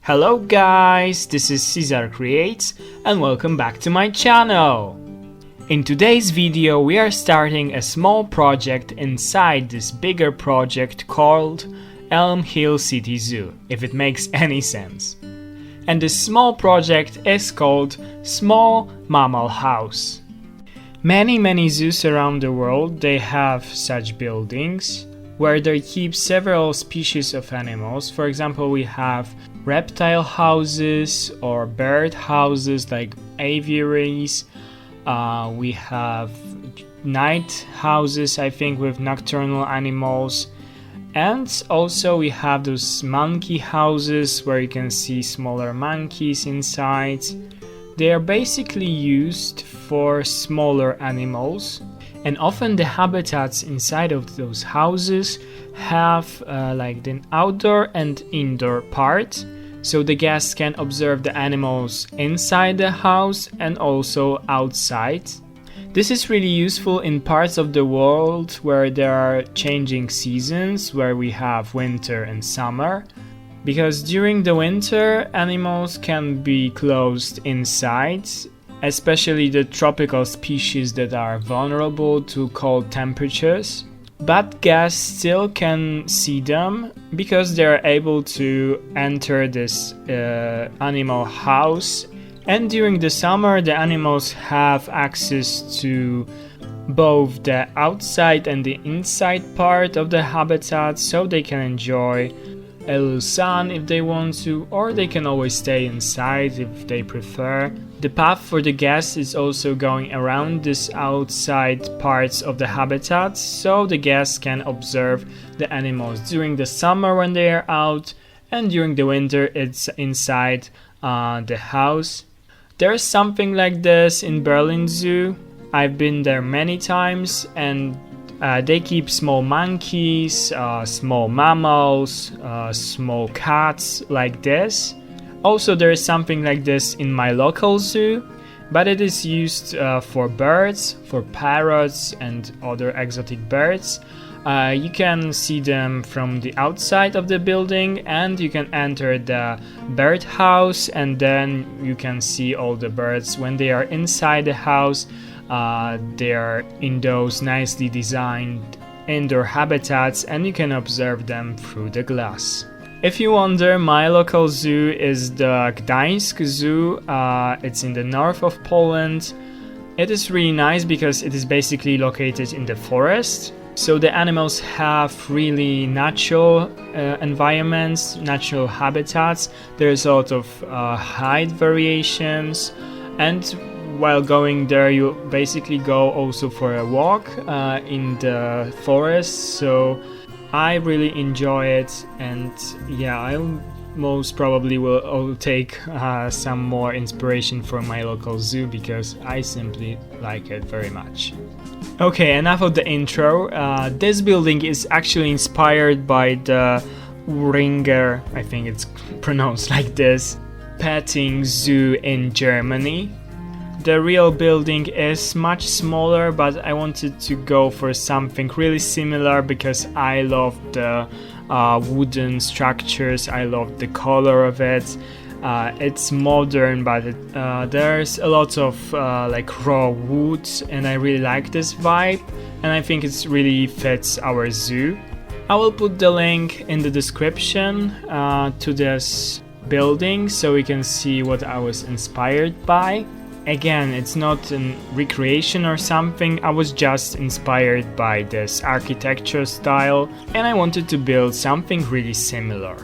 Hello guys, this is Cesar Creates and welcome back to my channel. In today's video we are starting a small project inside this bigger project called Elm Hill City Zoo, if it makes any sense. And this small project is called Small Mammal House. Many zoos around the world, they have such buildings where they keep several species of animals. For example, we have reptile houses or bird houses like aviaries. We have night houses, I think, with nocturnal animals. And also we have those monkey houses where you can see smaller monkeys inside. They are basically used for smaller animals. And often the habitats inside of those houses have like an outdoor and indoor part, so the guests can observe the animals inside the house and also outside. This is really useful in parts of the world where there are changing seasons, where we have winter and summer, because during the winter animals can be closed inside, especially the tropical species that are vulnerable to cold temperatures. But guests still can see them because they are able to enter this animal house. And during the summer, the animals have access to both the outside and the inside part of the habitat, so they can enjoy a little sun if they want to, or they can always stay inside if they prefer. The path for the guests is also going around this outside parts of the habitat, so the guests can observe the animals during the summer when they are out, and during the winter it's inside the house. There's something like this in Berlin Zoo. I've been there many times, and they keep small monkeys, small mammals, small cats like this. Also, there is something like this in my local zoo, but it is used for birds, for parrots and other exotic birds. You can see them from the outside of the building, and you can enter the bird house, and then you can see all the birds when they are inside the house. They are in those nicely designed indoor habitats, and you can observe them through the glass. If you wonder, my local zoo is the Gdańsk Zoo. It's in the north of Poland. It is really nice because it is basically located in the forest. So the animals have really natural environments, natural habitats. There's a lot of height variations, and while going there you basically go also for a walk in the forest. So I really enjoy it, and yeah, I most probably will take some more inspiration from my local zoo because I simply like it very much. Okay, enough of the intro. This building is actually inspired by the Ringer, I think it's pronounced like this, petting zoo in Germany. The real building is much smaller, but I wanted to go for something really similar because I love the wooden structures, I love the color of it. It's modern, but there's a lot of like raw wood, and I really like this vibe, and I think it really fits our zoo. I will put the link in the description to this building so you can see what I was inspired by. Again, it's not a recreation or something, I was just inspired by this architecture style and I wanted to build something really similar.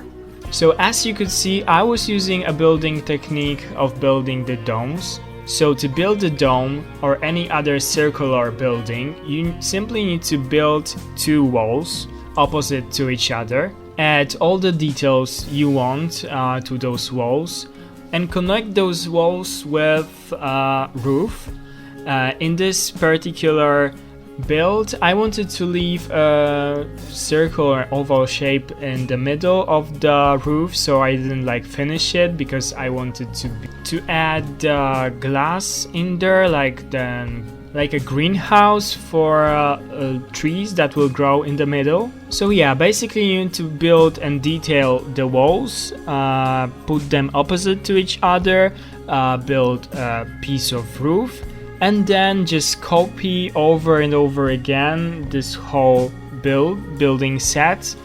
So as you could see, I was using a building technique of building the domes. So to build a dome or any other circular building, you simply need to build two walls opposite to each other, add all the details you want to those walls, and connect those walls with a roof. In this particular build, I wanted to leave a circular oval shape in the middle of the roof, so I didn't like finish it because I wanted to add glass in there, like the like a greenhouse for trees that will grow in the middle. So yeah, basically you need to build and detail the walls, put them opposite to each other, build a piece of roof, and then just copy over and over again this whole building set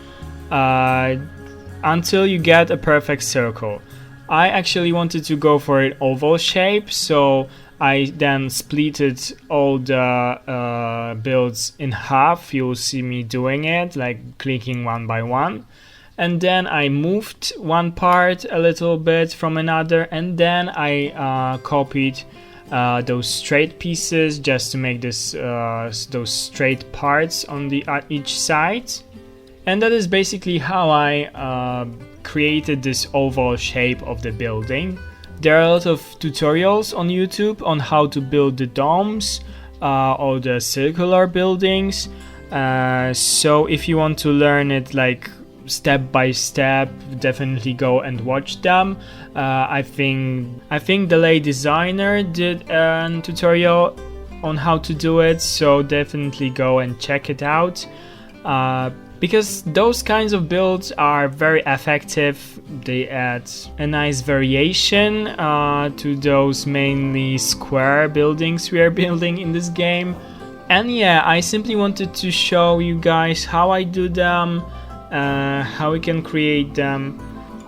until you get a perfect circle. I actually wanted to go for an oval shape, so I then splitted all the builds in half. You'll see me doing it, like clicking one by one. And then I moved one part a little bit from another, and then I copied those straight pieces just to make this those straight parts on the each side. And that is basically how I created this oval shape of the building. There are a lot of tutorials on YouTube on how to build the domes or the circular buildings. So if you want to learn it like step by step, definitely go and watch them. I think the late designer did a tutorial on how to do it, so definitely go and check it out. Because those kinds of builds are very effective. They add a nice variation to those mainly square buildings we are building in this game. And yeah, I simply wanted to show you guys how I do them, how we can create them.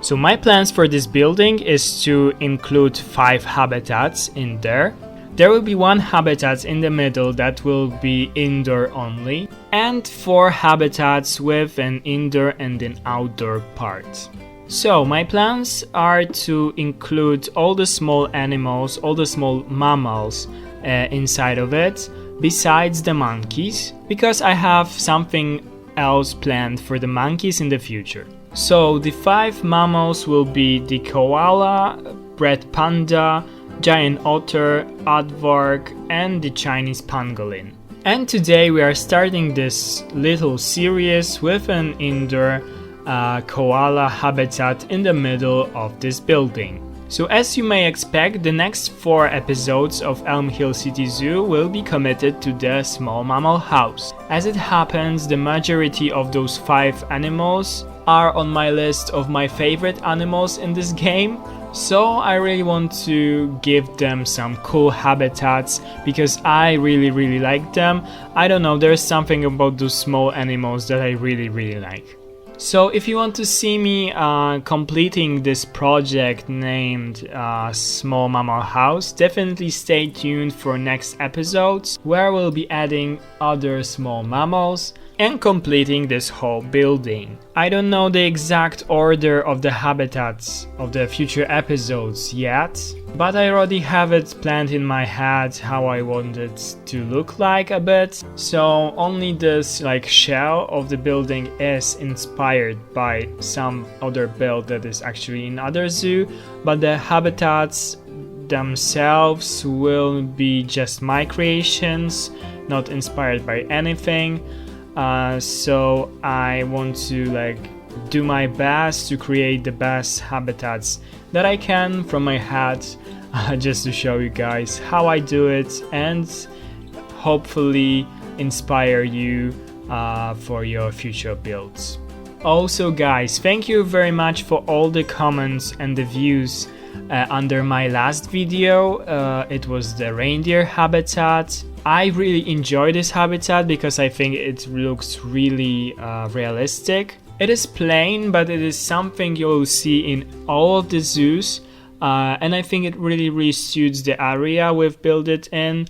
So my plans for this building is to include 5 habitats in there. There will be 1 habitat in the middle that will be indoor only, and 4 habitats with an indoor and an outdoor part. So my plans are to include all the small animals, all the small mammals inside of it, besides the monkeys, because I have something else planned for the monkeys in the future. So the 5 mammals will be the koala, red panda, giant otter, aardvark, and the Chinese pangolin. And today we are starting this little series with an indoor koala habitat in the middle of this building. So as you may expect, the next 4 episodes of Elm Hill City Zoo will be committed to the Small Mammal House. As it happens, the majority of those 5 animals are on my list of my favorite animals in this game. So I really want to give them some cool habitats because I really like them. I don't know, there's something about those small animals that I really like. So if you want to see me completing this project named Small Mammal House, definitely stay tuned for next episodes where we'll be adding other small mammals and completing this whole building. I don't know the exact order of the habitats of the future episodes yet, but I already have it planned in my head how I want it to look like a bit. So only this like shell of the building is inspired by some other build that is actually in other zoo, but the habitats themselves will be just my creations, not inspired by anything. So I want to like do my best to create the best habitats that I can from my head, just to show you guys how I do it and hopefully inspire you for your future builds. Also guys, thank you very much for all the comments and the views under my last video. It was the reindeer habitat. I really enjoy this habitat because I think it looks really realistic. It is plain, but it is something you'll see in all of the zoos, and I think it really suits the area we've built it in.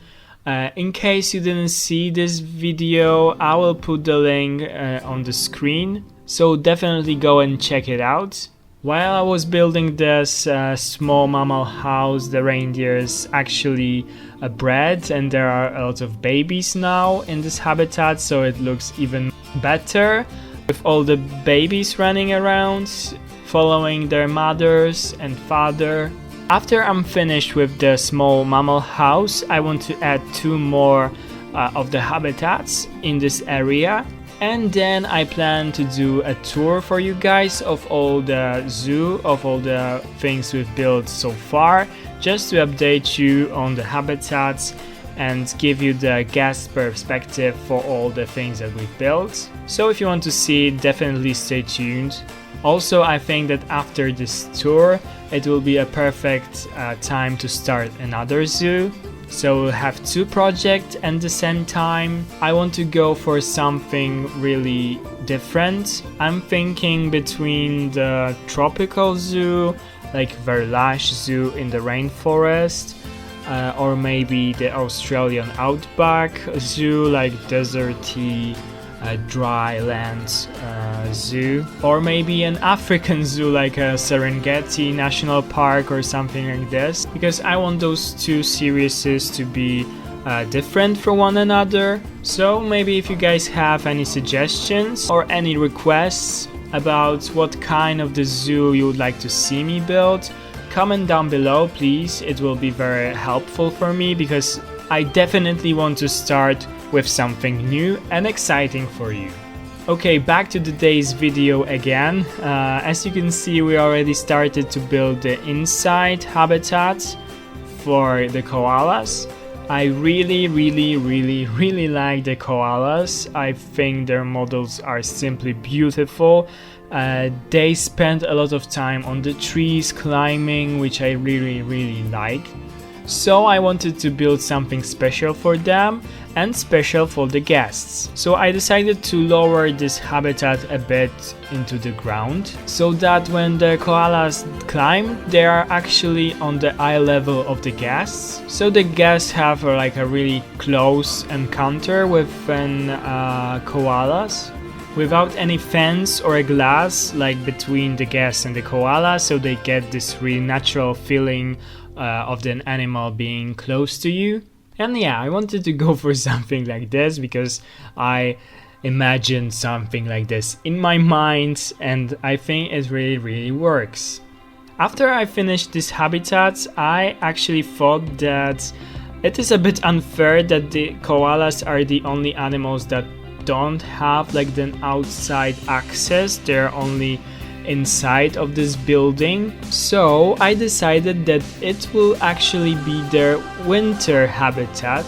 In case you didn't see this video, I will put the link on the screen, so definitely go and check it out. While I was building this small mammal house, the reindeers actually bred, and there are a lot of babies now in this habitat, so it looks even better with all the babies running around, following their mothers and father. After I'm finished with the small mammal house, I want to add 2 more of the habitats in this area. And then I plan to do a tour for you guys of all the zoo, of all the things we've built so far, just to update you on the habitats and give you the guest perspective for all the things that we've built. So if you want to see it, definitely stay tuned. Also, I think that after this tour, it will be a perfect time to start another zoo. So we'll have two projects at the same time. I want to go for something really different. I'm thinking between the tropical zoo, like Verlash Zoo in the rainforest, or maybe the Australian outback zoo, like deserty, dry land zoo, or maybe an African zoo like a Serengeti National Park or something like this, because I want those two series to be different from one another. So maybe if you guys have any suggestions or any requests about what kind of the zoo you would like to see me build, comment down below please. It will be very helpful for me because I definitely want to start with something new and exciting for you. Okay, back to today's video again. As you can see, we already started to build the inside habitat for the koalas. I really like the koalas. I think their models are simply beautiful. They spend a lot of time on the trees climbing, which I really like. So I wanted to build something special for them and special for the guests. So I decided to lower this habitat a bit into the ground so that when the koalas climb, they are actually on the eye level of the guests. So the guests have like a really close encounter with koalas without any fence or a glass like between the guests and the koala, so they get this really natural feeling of the animal being close to you. And yeah, I wanted to go for something like this because I imagined something like this in my mind and I think it really works. After I finished this habitat, I actually thought that it is a bit unfair that the koalas are the only animals that don't have like the outside access. They're only inside of this building. So I decided that it will actually be their winter habitat.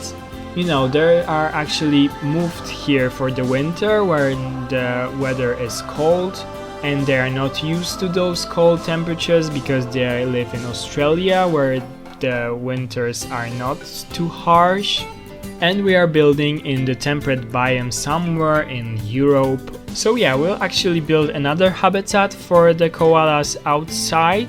You know, they are actually moved here for the winter where the weather is cold and they are not used to those cold temperatures because they live in Australia where the winters are not too harsh. And we are building in the temperate biome somewhere in Europe. So yeah, we'll actually build another habitat for the koalas outside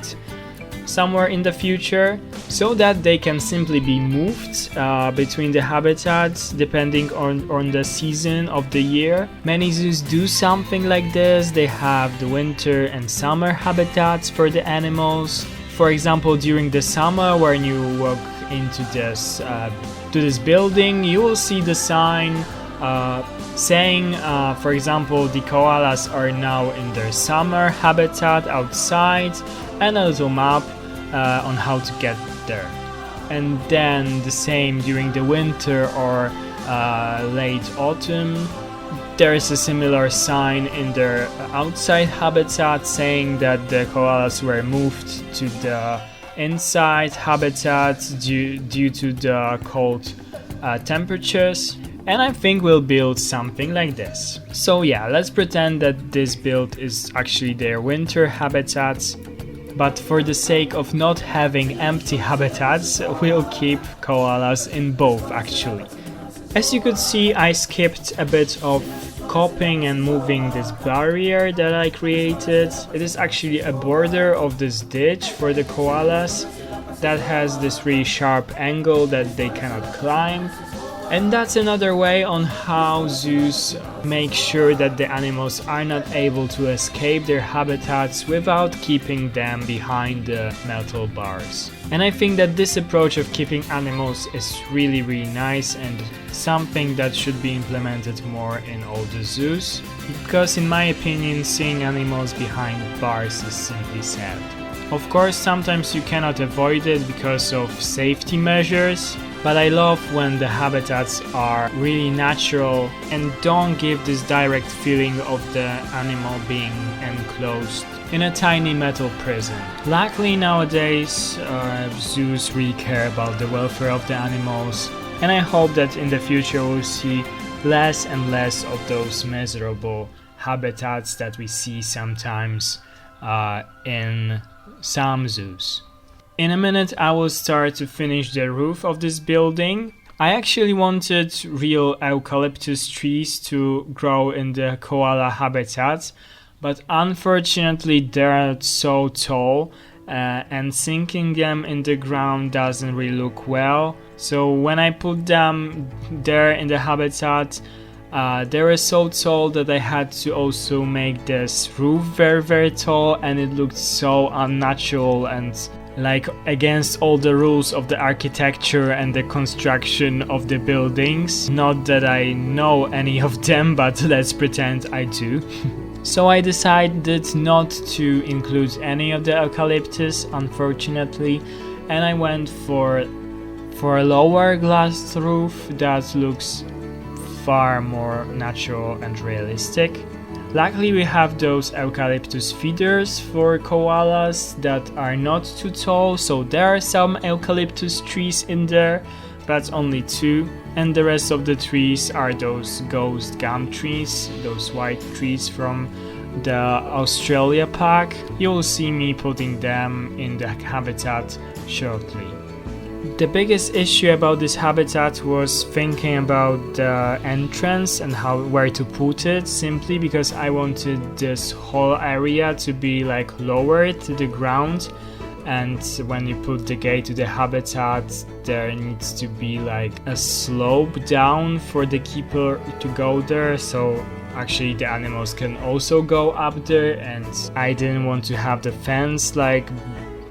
somewhere in the future so that they can simply be moved between the habitats depending on the season of the year. Many zoos do something like this. They have the winter and summer habitats for the animals. For example, during the summer when you walk into this building, you will see the sign saying, for example, the koalas are now in their summer habitat outside, and a little map on how to get there. And then the same during the winter or late autumn, there is a similar sign in their outside habitat saying that the koalas were moved to the inside habitat due to the cold temperatures. And I think we'll build something like this. So yeah, let's pretend that this build is actually their winter habitats, but for the sake of not having empty habitats, we'll keep koalas in both actually. As you could see, I skipped a bit of copying and moving this barrier that I created. It is actually a border of this ditch for the koalas that has this really sharp angle that they cannot climb. And that's another way on how zoos make sure that the animals are not able to escape their habitats without keeping them behind the metal bars. And I think that this approach of keeping animals is really nice and something that should be implemented more in all the zoos, because in my opinion seeing animals behind bars is simply sad. Of course, sometimes you cannot avoid it because of safety measures, but I love when the habitats are really natural and don't give this direct feeling of the animal being enclosed in a tiny metal prison. Luckily nowadays zoos really care about the welfare of the animals And I hope that in the future we'll see less and less of those miserable habitats that we see sometimes in some zoos. In a minute I will start to finish the roof of this building. I actually wanted real eucalyptus trees to grow in the koala habitat, but unfortunately they're so tall and sinking them in the ground doesn't really look well. So when I put them there in the habitat, they were so tall that I had to also make this roof very, very tall, and it looked so unnatural and like against all the rules of the architecture and the construction of the buildings. Not that I know any of them, but let's pretend I do. So I decided not to include any of the eucalyptus, unfortunately, and I went for a lower glass roof that looks far more natural and realistic. Luckily we have those eucalyptus feeders for koalas that are not too tall, so there are some eucalyptus trees in there, but only 2, and the rest of the trees are those ghost gum trees, those white trees from the Australia pack. You will see me putting them in the habitat shortly. The biggest issue about this habitat was thinking about the entrance and where to put it, simply because I wanted this whole area to be like lowered to the ground, and when you put the gate to the habitat there needs to be like a slope down for the keeper to go there, so actually the animals can also go up there, and I didn't want to have the fence like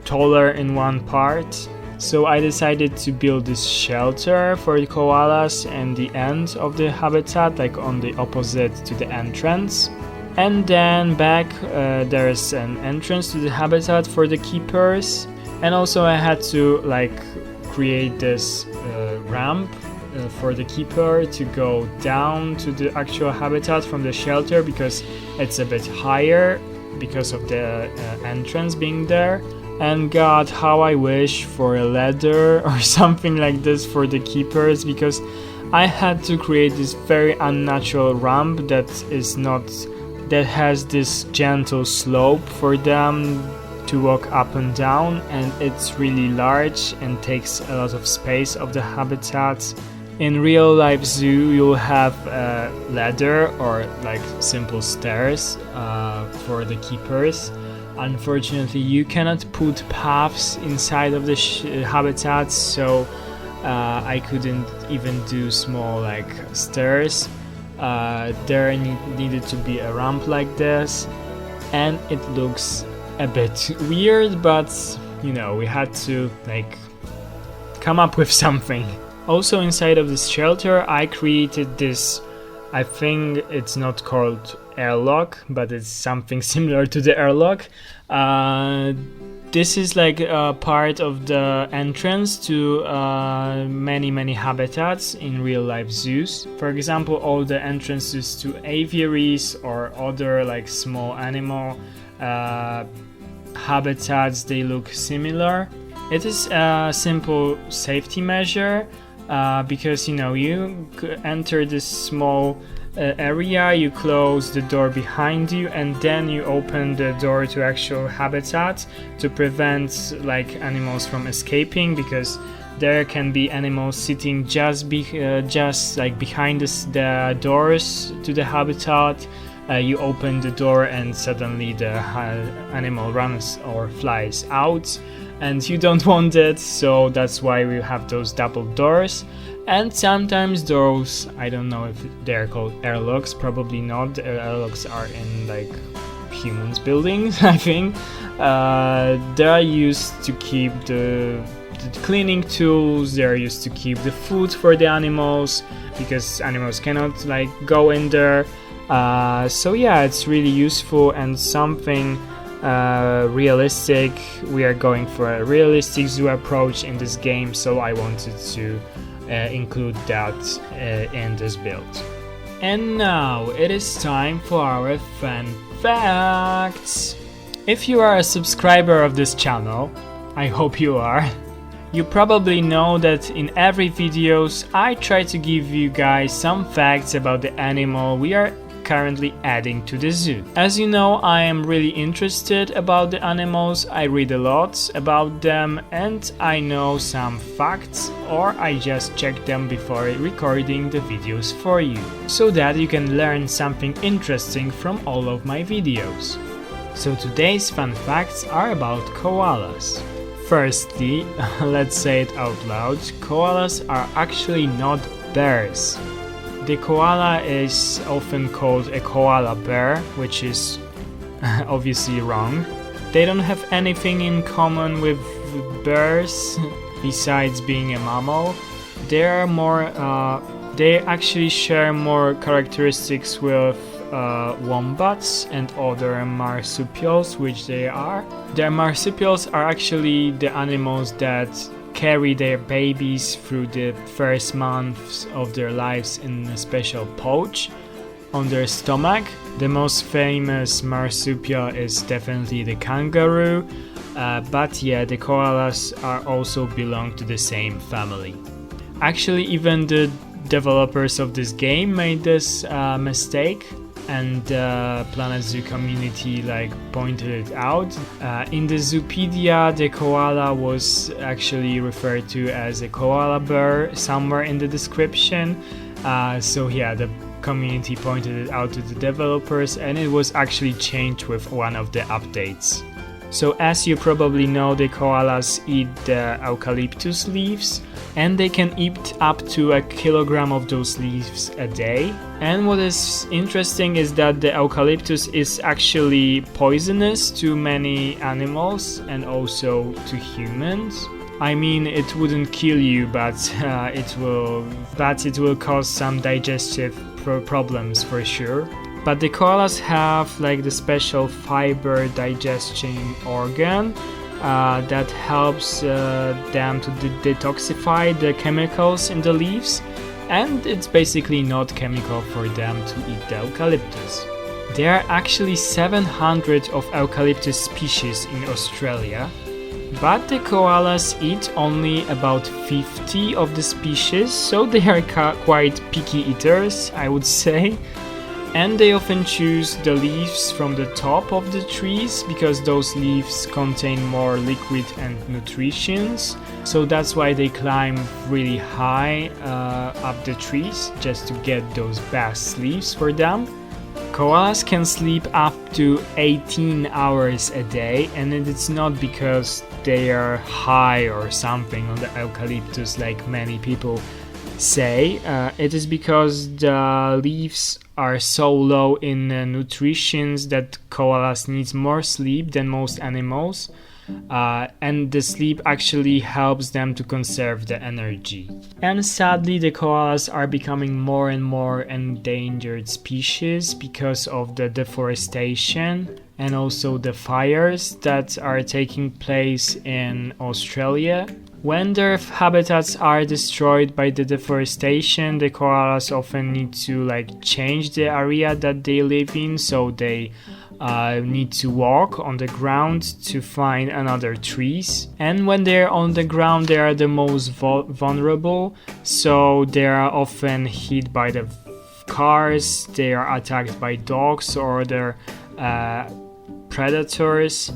taller in one part. So I decided to build this shelter for the koalas in the end of the habitat, like on the opposite to the entrance. And then back there's an entrance to the habitat for the keepers. And also I had to like create this ramp for the keeper to go down to the actual habitat from the shelter, because it's a bit higher because of the entrance being there. And God, how I wish for a ladder or something like this for the keepers, because I had to create this very unnatural ramp that has this gentle slope for them to walk up and down, and it's really large and takes a lot of space of the habitat. In real life zoo you'll have a ladder or like simple stairs for the keepers. Unfortunately, you cannot put paths inside of the habitat, so I couldn't even do small like stairs. There needed to be a ramp like this, and it looks a bit weird, but you know, we had to like come up with something. Also inside of this shelter I created this, I think it's not called airlock, but it's something similar to the airlock. This is like a part of the entrance to many habitats in real life zoos. For example, all the entrances to aviaries or other like small animal habitats, they look similar. It is a simple safety measure because you know, you enter this small area, you close the door behind you, and then you open the door to actual habitat to prevent like animals from escaping, because there can be animals sitting just like behind the doors to the habitat. You open the door and suddenly the animal runs or flies out, and you don't want it, so that's why we have those double doors. And sometimes those, I don't know if they're called airlocks, probably not. The airlocks are in like humans' buildings, I think. They are used to keep the cleaning tools, they are used to keep the food for the animals, because animals cannot like go in there. So yeah, it's really useful and something realistic. We are going for a realistic zoo approach in this game, so I wanted to include that in this build. And now it is time for our fun facts. If you are a subscriber of this channel, I hope you are, You probably know that in every videos I try to give you guys some facts about the animal we are currently adding to the zoo. As you know, I am really interested about the animals, I read a lot about them and I know some facts, or I just check them before recording the videos for you, so that you can learn something interesting from all of my videos. So today's fun facts are about koalas. Firstly, let's say it out loud, koalas are actually not bears. The koala is often called a koala bear, which is obviously wrong. They don't have anything in common with bears besides being a mammal. They actually share more characteristics with wombats and other marsupials, which they are. The marsupials are actually the animals that carry their babies through the first months of their lives in a special pouch on their stomach. The most famous marsupial is definitely the kangaroo, but yeah, the koalas are also belong to the same family. Actually, even the developers of this game made this mistake, and the Planet Zoo community pointed it out. In the Zoopedia, the koala was actually referred to as a koala bear somewhere in the description. So yeah, the community pointed it out to the developers, and it was actually changed with one of the updates. So as you probably know, the koalas eat the eucalyptus leaves, and they can eat up to 1 kilogram of those leaves a day. And what is interesting is that the eucalyptus is actually poisonous to many animals and also to humans. I mean, it wouldn't kill you, but it will cause some digestive problems for sure. But the koalas have the special fiber digestion organ that helps them to detoxify the chemicals in the leaves, and it's basically not chemical for them to eat the eucalyptus. There are actually 700 of eucalyptus species in Australia, but the koalas eat only about 50 of the species, so they are quite picky eaters, I would say. And they often choose the leaves from the top of the trees because those leaves contain more liquid and nutrition. So that's why they climb really high up the trees just to get those best leaves for them. Koalas can sleep up to 18 hours a day, and it's not because they are high or something on the eucalyptus like many people say. It is because the leaves are so low in nutrition that koalas need more sleep than most animals, and the sleep actually helps them to conserve the energy. And sadly, the koalas are becoming more and more endangered species because of the deforestation and also the fires that are taking place in Australia. When their habitats are destroyed by the deforestation, the koalas often need to change the area that they live in, so they need to walk on the ground to find another trees. And when they're on the ground, they are the most vulnerable, so they are often hit by the cars, they are attacked by dogs or other predators.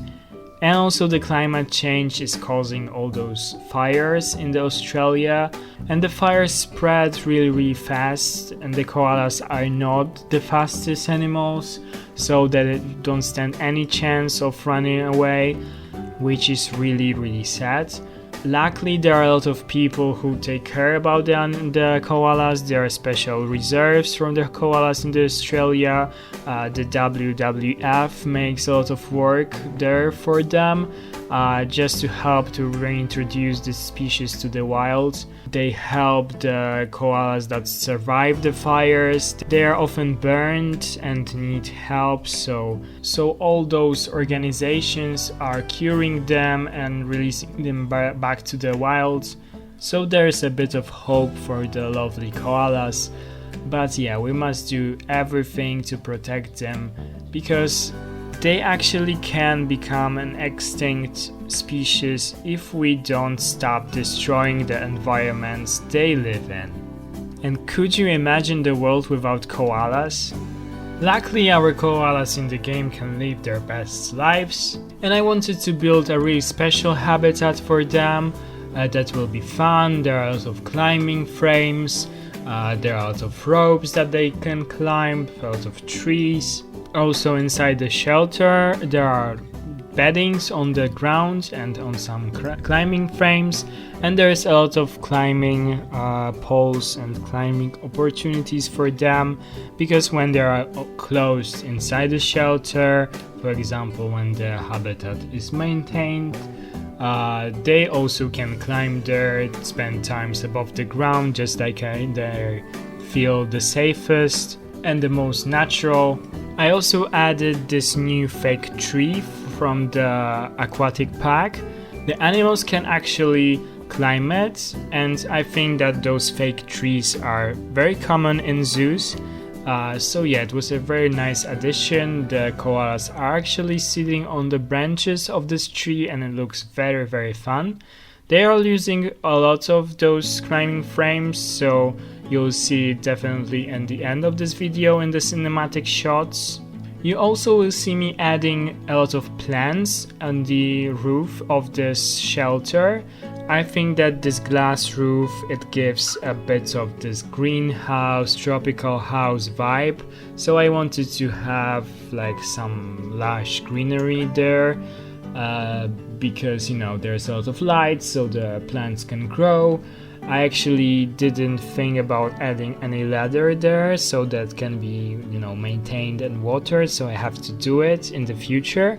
And also the climate change is causing all those fires in the Australia, and the fires spread really fast, and the koalas are not the fastest animals, so they don't stand any chance of running away, which is really sad. Luckily, there are a lot of people who take care about the koalas. There are special reserves from the koalas in Australia. The WWF makes a lot of work there for them, just to help to reintroduce the species to the wild. They help the koalas that survive the fires. They are often burned and need help, so all those organizations are curing them and releasing them back to the wild. So there's a bit of hope for the lovely koalas. But yeah, we must do everything to protect them, because they actually can become an extinct species if we don't stop destroying the environments they live in. And could you imagine the world without koalas? Luckily, our koalas in the game can live their best lives, and I wanted to build a really special habitat for them that will be fun. There are a lot of climbing frames, there are a lot of ropes that they can climb, a lot of trees. Also inside the shelter there are beddings on the ground and on some climbing frames, and there's a lot of climbing poles and climbing opportunities for them, because when they are closed inside the shelter, for example when the habitat is maintained, they also can climb there, spend times above the ground, just like they feel the safest and the most natural. I also added this new fake tree from the aquatic pack. The animals can actually climb it, and I think that those fake trees are very common in zoos. So yeah, it was a very nice addition. The koalas are actually sitting on the branches of this tree and it looks very, very fun. They are using a lot of those climbing frames, so you'll see it definitely in the end of this video in the cinematic shots. You also will see me adding a lot of plants on the roof of this shelter. I think that this glass roof, it gives a bit of this greenhouse, tropical house vibe. So I wanted to have like some lush greenery there, because you know there's a lot of light so the plants can grow. I actually didn't think about adding any ladder there, so that can be, you know, maintained and watered, so I have to do it in the future.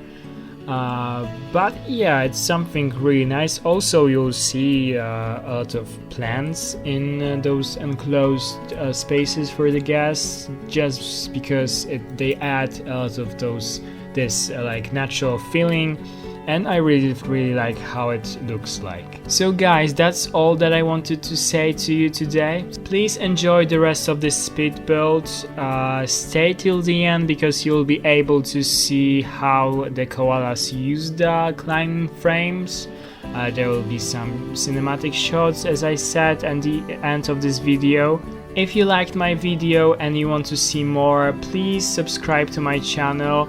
But yeah, it's something really nice. Also, you'll see a lot of plants in those enclosed spaces for the guests, just because they add a lot of this like natural feeling. And I really like how it looks like. So guys, that's all that I wanted to say to you today. Please enjoy the rest of this speed build. Stay till the end because you'll be able to see how the koalas use the climbing frames. There will be some cinematic shots, as I said, at the end of this video. If you liked my video and you want to see more, please subscribe to my channel.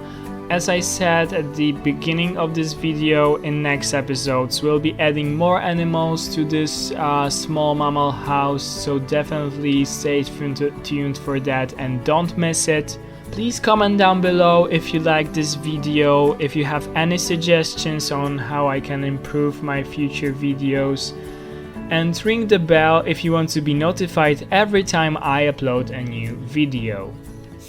As I said at the beginning of this video, in next episodes we'll be adding more animals to this small mammal house, so definitely stay tuned for that and don't miss it. Please comment down below if you like this video, if you have any suggestions on how I can improve my future videos, and ring the bell if you want to be notified every time I upload a new video.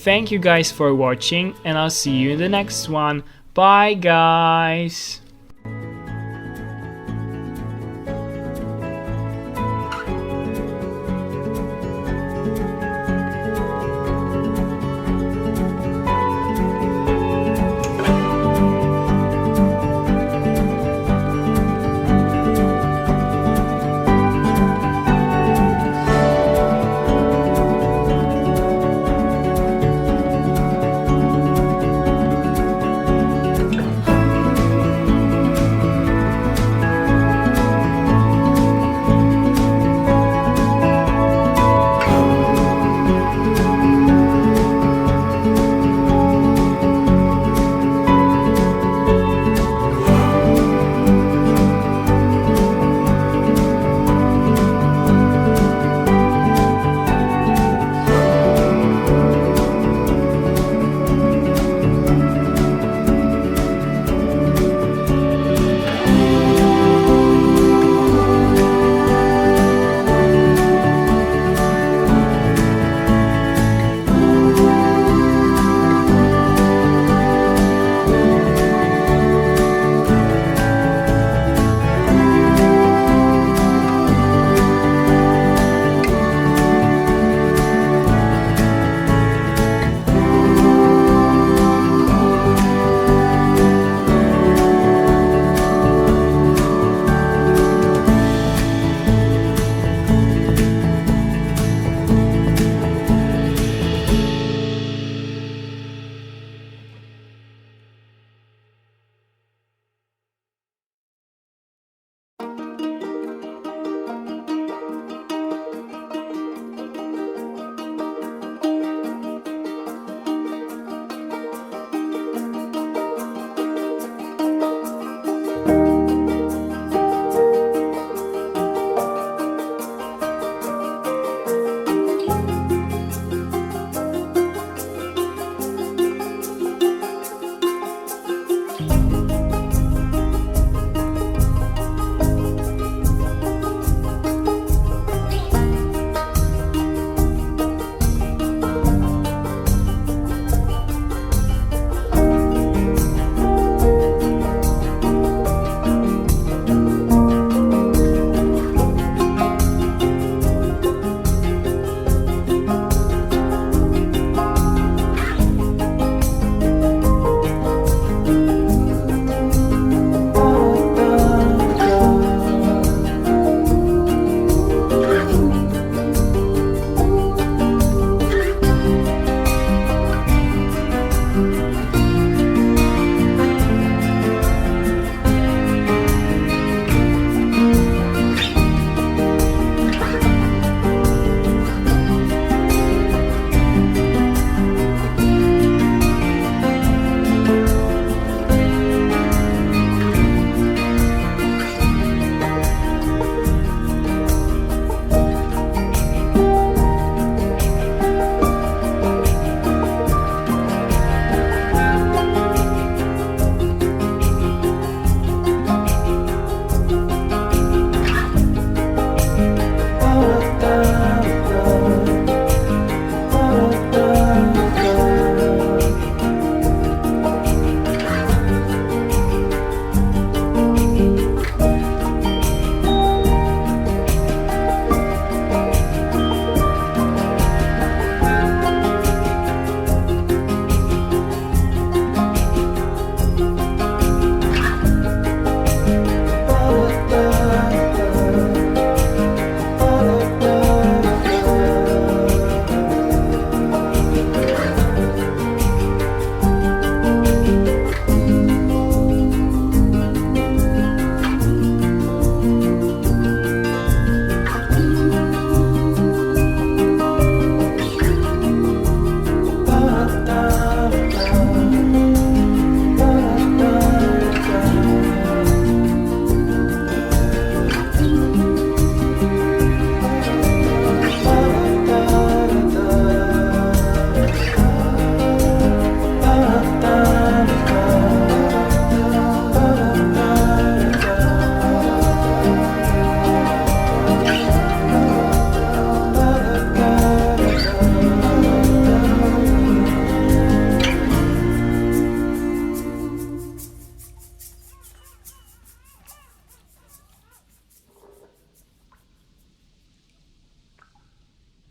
Thank you guys for watching, and I'll see you in the next one. Bye guys!